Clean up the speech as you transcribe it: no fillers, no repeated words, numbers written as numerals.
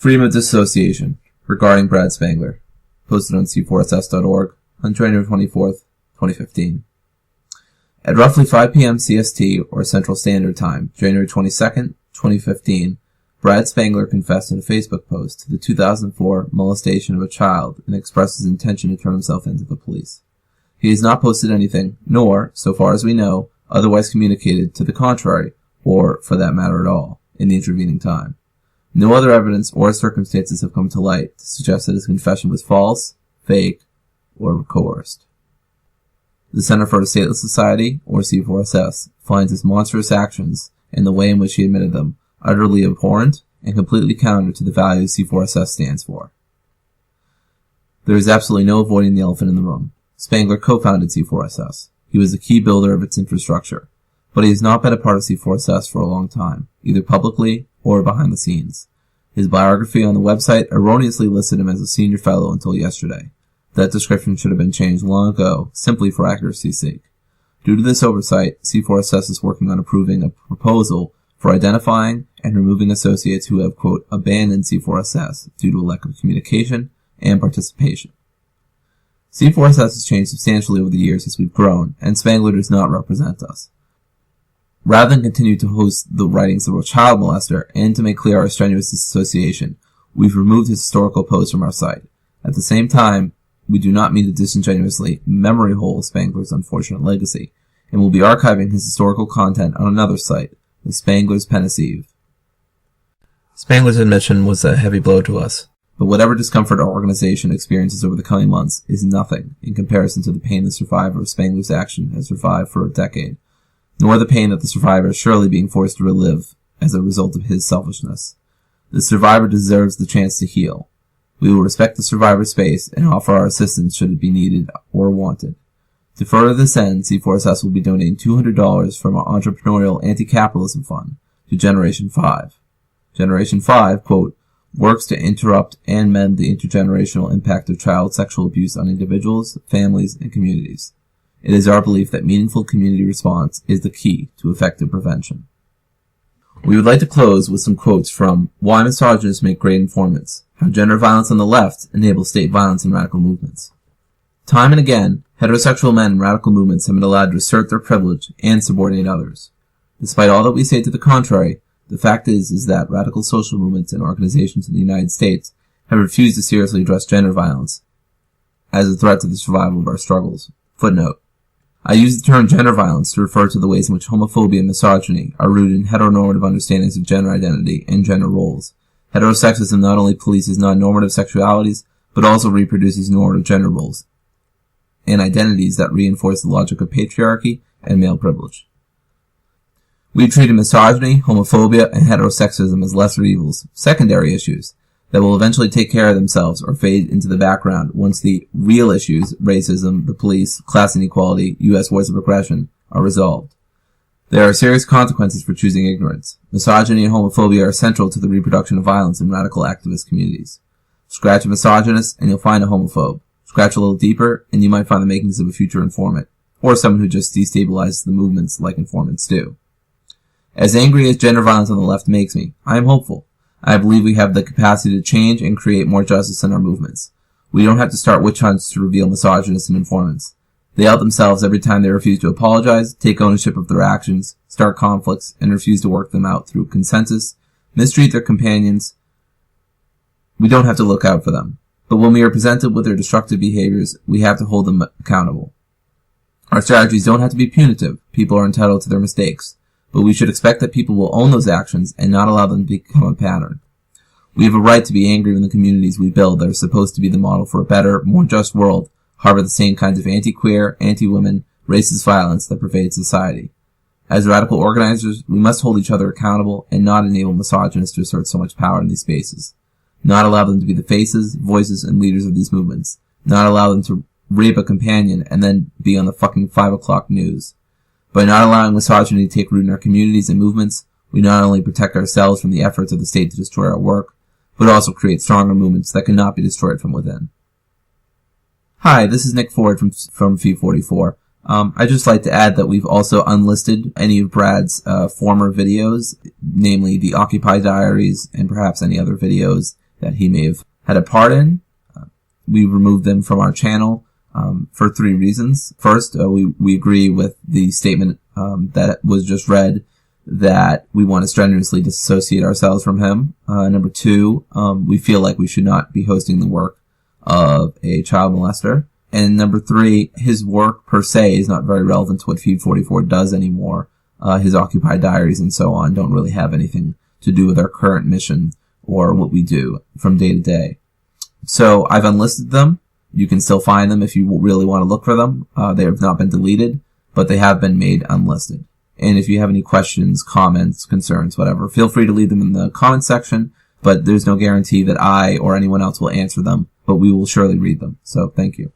Freedom of Disassociation regarding Brad Spangler, posted on c4ss.org on January 24th, 2015. At roughly 5 p.m. CST, or Central Standard Time, January 22nd, 2015, Brad Spangler confessed in a Facebook post to the 2004 molestation of a child and expressed his intention to turn himself in to the police. He has not posted anything, nor, so far as we know, otherwise communicated to the contrary, or, for that matter at all, in the intervening time. No other evidence or circumstances have come to light to suggest that his confession was false, fake, or coerced. The Center for a Stateless Society, or C4SS, finds his monstrous actions, and the way in which he admitted them, utterly abhorrent and completely counter to the values C4SS stands for. There is absolutely no avoiding the elephant in the room. Spangler co-founded C4SS. He was a key builder of its infrastructure, but he has not been a part of C4SS for a long time, either publicly or behind the scenes. His biography on the website erroneously listed him as a senior fellow until yesterday. That description should have been changed long ago, simply for accuracy's sake. Due to this oversight, C4SS is working on approving a proposal for identifying and removing associates who have, quote, abandoned C4SS due to a lack of communication and participation. C4SS has changed substantially over the years as we've grown, and Spangler does not represent us. Rather than continue to host the writings of a child molester and to make clear our strenuous disassociation, we've removed his historical posts from our site. At the same time, we do not mean to disingenuously memory hole Spangler's unfortunate legacy, and will be archiving his historical content on another site, the Spangler's Pensieve. Spangler's admission was a heavy blow to us, but whatever discomfort our organization experiences over the coming months is nothing in comparison to the pain the survivor of Spangler's action has survived for a decade, nor the pain that the survivor is surely being forced to relive as a result of his selfishness. The survivor deserves the chance to heal. We will respect the survivor's space and offer our assistance should it be needed or wanted. To further this end, C4SS will be donating $200 from our entrepreneurial anti-capitalism fund to Generation 5. Generation 5, quote, works to interrupt and mend the intergenerational impact of child sexual abuse on individuals, families, and communities. It is our belief that meaningful community response is the key to effective prevention. We would like to close with some quotes from Why Misogynists Make Great Informants, How Gender Violence on the Left Enables State Violence and Radical Movements. Time and again, heterosexual men in radical movements have been allowed to assert their privilege and subordinate others. Despite all that we say to the contrary, the fact is that radical social movements and organizations in the United States have refused to seriously address gender violence as a threat to the survival of our struggles. Footnote. I use the term gender violence to refer to the ways in which homophobia and misogyny are rooted in heteronormative understandings of gender identity and gender roles. Heterosexism not only polices non-normative sexualities, but also reproduces normative gender roles and identities that reinforce the logic of patriarchy and male privilege. We've treated misogyny, homophobia, and heterosexism as lesser evils, secondary issues, that will eventually take care of themselves or fade into the background once the real issues, racism, the police, class inequality, U.S. wars of aggression, are resolved. There are serious consequences for choosing ignorance. Misogyny and homophobia are central to the reproduction of violence in radical activist communities. Scratch a misogynist and you'll find a homophobe. Scratch a little deeper and you might find the makings of a future informant, or someone who just destabilizes the movements like informants do. As angry as gender violence on the left makes me, I am hopeful. I believe we have the capacity to change and create more justice in our movements. We don't have to start witch hunts to reveal misogynists and informants. They out themselves every time they refuse to apologize, take ownership of their actions, start conflicts, and refuse to work them out through consensus, mistreat their companions. We don't have to look out for them. But when we are presented with their destructive behaviors, we have to hold them accountable. Our strategies don't have to be punitive. People are entitled to their mistakes. But we should expect that people will own those actions and not allow them to become a pattern. We have a right to be angry when the communities we build that are supposed to be the model for a better, more just world harbor the same kinds of anti-queer, anti-women, racist violence that pervades society. As radical organizers, we must hold each other accountable and not enable misogynists to assert so much power in these spaces. Not allow them to be the faces, voices, and leaders of these movements. Not allow them to rape a companion and then be on the fucking 5 o'clock news. By not allowing misogyny to take root in our communities and movements, we not only protect ourselves from the efforts of the state to destroy our work, but also create stronger movements that cannot be destroyed from within. Hi, this is Nick Ford from Fee44. I'd just like to add that we've also unlisted any of Brad's former videos, namely the Occupy Diaries and perhaps any other videos that he may have had a part in. We removed them from our channel for 3 reasons. First, we agree with the statement that was just read, that we want to strenuously disassociate ourselves from him. Number 2, we feel like we should not be hosting the work of a child molester. And number 3, his work per se is not very relevant to what Feed 44 does anymore. His Occupy Diaries and so on don't really have anything to do with our current mission or what we do from day to day. So I've unlisted them. You can still find them if you really want to look for them. They have not been deleted, but they have been made unlisted. And if you have any questions, comments, concerns, whatever, feel free to leave them in the comment section, but there's no guarantee that I or anyone else will answer them, but we will surely read them. So thank you.